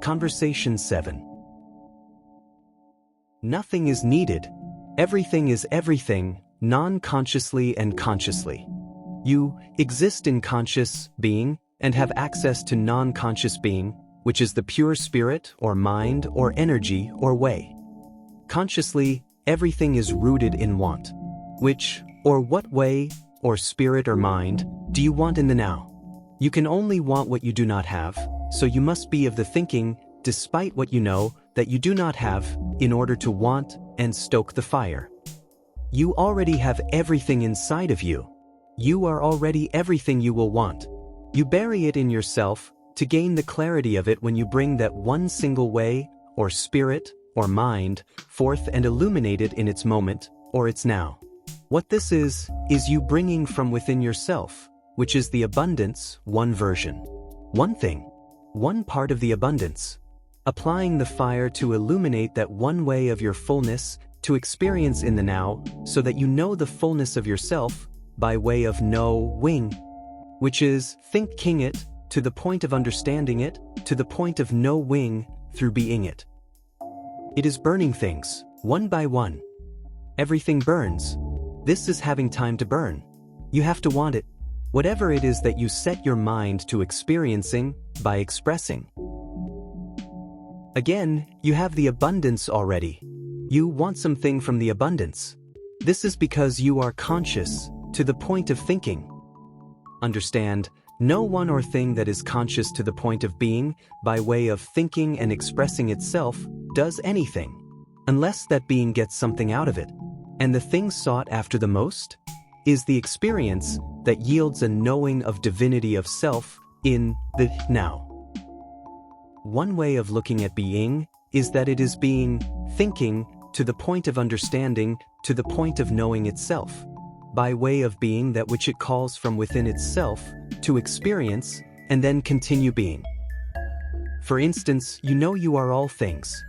Conversation 7. Nothing is needed. Everything is everything, non-consciously and consciously. You exist in conscious being and have access to non-conscious being, which is the pure spirit or mind or energy or way. Consciously, everything is rooted in want. Which, or what way, or spirit or mind, do you want in the now? You can only want what you do not have, so you must be of the thinking, despite what you know, that you do not have, in order to want and stoke the fire. You already have everything inside of you. You are already everything you will want. You bury it in yourself to gain the clarity of it when you bring that one single way, or spirit, or mind, forth and illuminate it in its moment, or its now. What this is you bringing from within yourself, which is the abundance, one version. One thing. One part of the abundance. Applying the fire to illuminate that one way of your fullness, to experience in the now, so that you know the fullness of yourself, by way of knowing, which is thinking it, to the point of understanding it, to the point of knowing, through being it. It is burning things, one by one. Everything burns. This is having time to burn. You have to want it. Whatever it is that you set your mind to experiencing, by expressing. Again, you have the abundance already. You want something from the abundance. This is because you are conscious, to the point of thinking. Understand, no one or thing that is conscious to the point of being, by way of thinking and expressing itself, does anything, unless that being gets something out of it. And the thing sought after the most is the experience that yields a knowing of divinity of self in the now. One way of looking at being is that it is being, thinking, to the point of understanding, to the point of knowing itself, by way of being that which it calls from within itself to experience and then continue being. For instance, you know you are all things.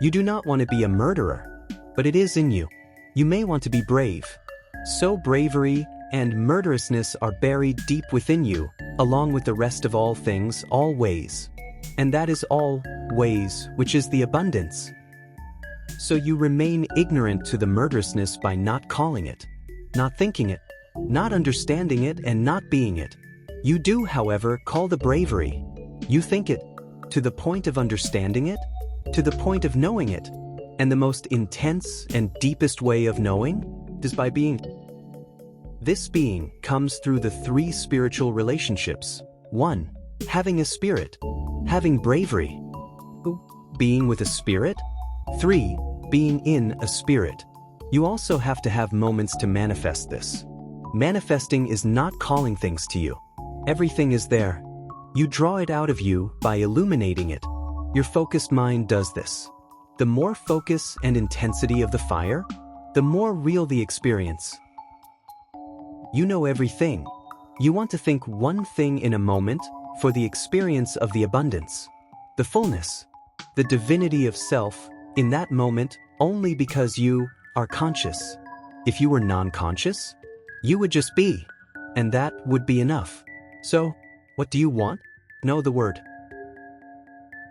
You do not want to be a murderer, but it is in you. You may want to be brave. So bravery and murderousness are buried deep within you, along with the rest of all things, all ways. And that is all ways, which is the abundance. So you remain ignorant to the murderousness by not calling it, not thinking it, not understanding it, and not being it. You do, however, call the bravery. You think it, to the point of understanding it, to the point of knowing it. And the most intense and deepest way of knowing is by being. This being comes through the three spiritual relationships. 1. Having a spirit. Having bravery. 2. Being with a spirit. 3. Being in a spirit. You also have to have moments to manifest this. Manifesting is not calling things to you. Everything is there. You draw it out of you by illuminating it. Your focused mind does this. The more focus and intensity of the fire, the more real the experience. You know everything. You want to think one thing in a moment for the experience of the abundance, the fullness, the divinity of self in that moment only because you are conscious. If you were non-conscious, you would just be, and that would be enough. So, what do you want? Know the word.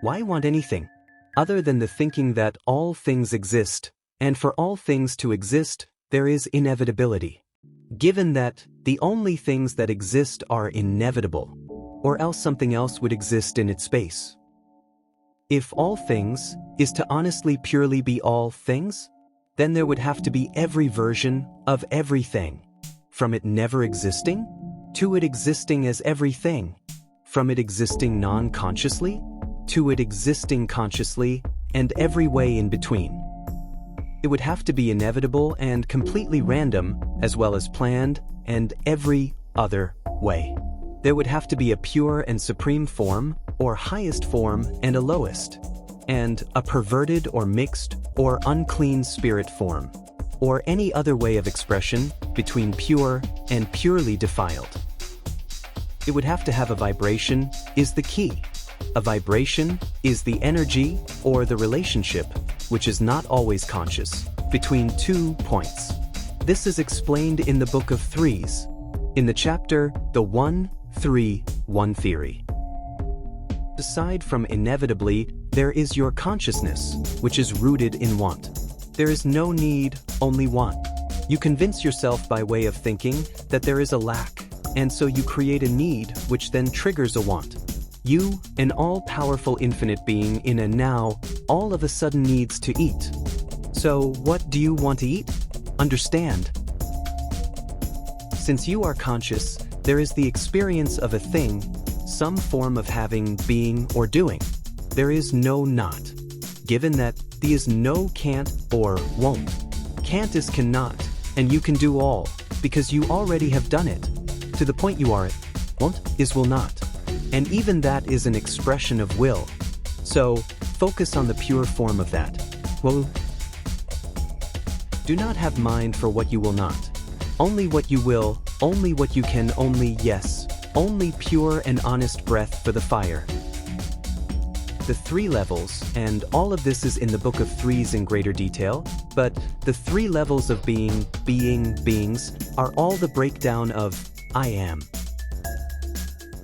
Why want anything other than the thinking that all things exist, and for all things to exist, there is inevitability. Given that the only things that exist are inevitable, or else something else would exist in its space. If all things is to honestly purely be all things, then there would have to be every version of everything, from it never existing, to it existing as everything, from it existing non-consciously, to it existing consciously, and every way in between. It would have to be inevitable and completely random, as well as planned, and every other way. There would have to be a pure and supreme form, or highest form and a lowest, and a perverted or mixed or unclean spirit form, or any other way of expression between pure and purely defiled. It would have to have a vibration, is the key. A vibration is the energy or the relationship, which is not always conscious, between 2 points. This is explained in the Book of Threes, in the chapter, The 1-3-1 Theory. Aside from inevitably, there is your consciousness, which is rooted in want. There is no need, only want. You convince yourself by way of thinking that there is a lack, and so you create a need which then triggers a want. You, an all-powerful infinite being in a now, all of a sudden needs to eat. So what do you want to eat? Understand. Since you are conscious, there is the experience of a thing, some form of having, being, or doing. There is no not. Given that there is no can't or won't. Can't is cannot, and you can do all, because you already have done it. To the point you are it. Won't is will not. And even that is an expression of will. So, focus on the pure form of that. Well, do not have mind for what you will not. Only what you will, only what you can, only yes, only pure and honest breath for the fire. The 3 levels, and all of this is in the Book of Threes in greater detail, but the 3 levels of being, beings, are all the breakdown of I am.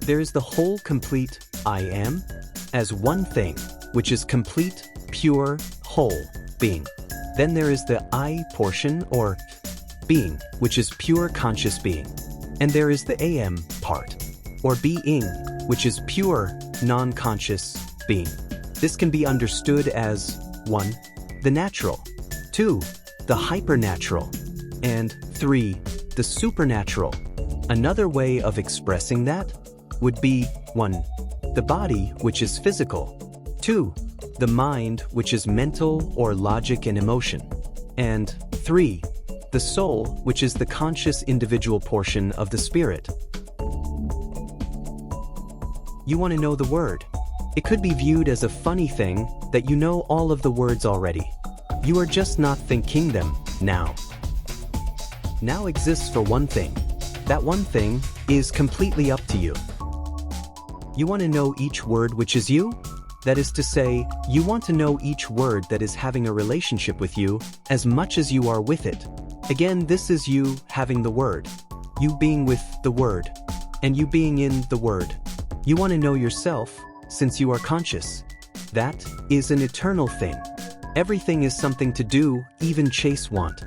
There is the whole complete I am as one thing, which is complete, pure, whole being. Then there is the I portion or being, which is pure conscious being. And there is the AM part, or being, which is pure, non-conscious being. This can be understood as 1. The natural, 2. The hypernatural, and 3. The supernatural. Another way of expressing that would be 1. The body, which is physical, 2. The mind, which is mental or logic and emotion, and 3. The soul, which is the conscious individual portion of the spirit. You want to know the word. It could be viewed as a funny thing that you know all of the words already. You are just not thinking them now. Now exists for one thing. That one thing is completely up to you. You want to know each word which is you? That is to say, you want to know each word that is having a relationship with you as much as you are with it. Again, this is you having the word, you being with the word, and you being in the word. You want to know yourself, since you are conscious. That is an eternal thing. Everything is something to do, even chase want.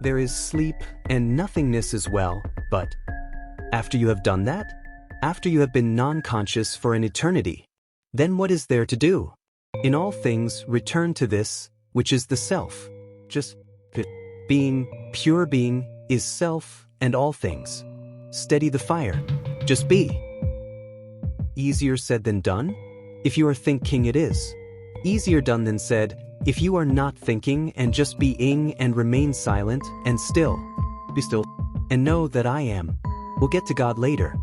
There is sleep and nothingness as well, but after you have done that, after you have been non-conscious for an eternity, then what is there to do? In all things, return to this, which is the self. Just being, pure being, is self and all things. Steady the fire. Just be. Easier said than done? If you are thinking, it is. Easier done than said, if you are not thinking and just being and remain silent and still. Be still. And know that I am. We'll get to God later.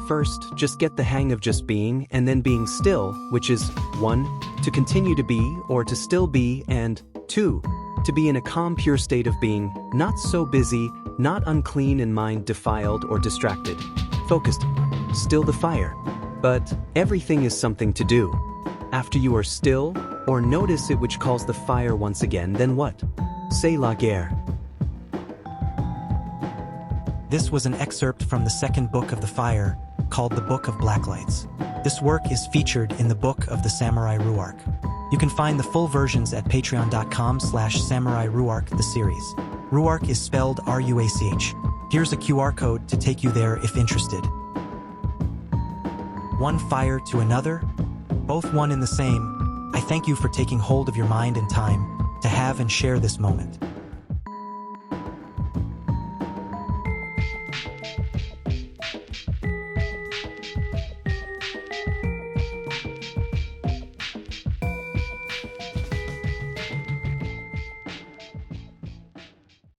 First, just get the hang of just being and then being still, which is 1. To continue to be or to still be, and 2. To be in a calm, pure state of being, not so busy, not unclean and mind defiled or distracted. Focused. Still the fire. But everything is something to do. After you are still, or notice it which calls the fire once again, then what? Say la guerre. This was an excerpt from the second book of the Fire, called the Book of Blacklights. This work is featured in the Book of the Samurai Ruach. You can find the full versions at patreon.com/Samurai Ruach the series. Ruach is spelled R-U-A-C-H. Here's a QR code to take you there if interested. One fire to another, both one and the same. I thank you for taking hold of your mind and time to have and share this moment.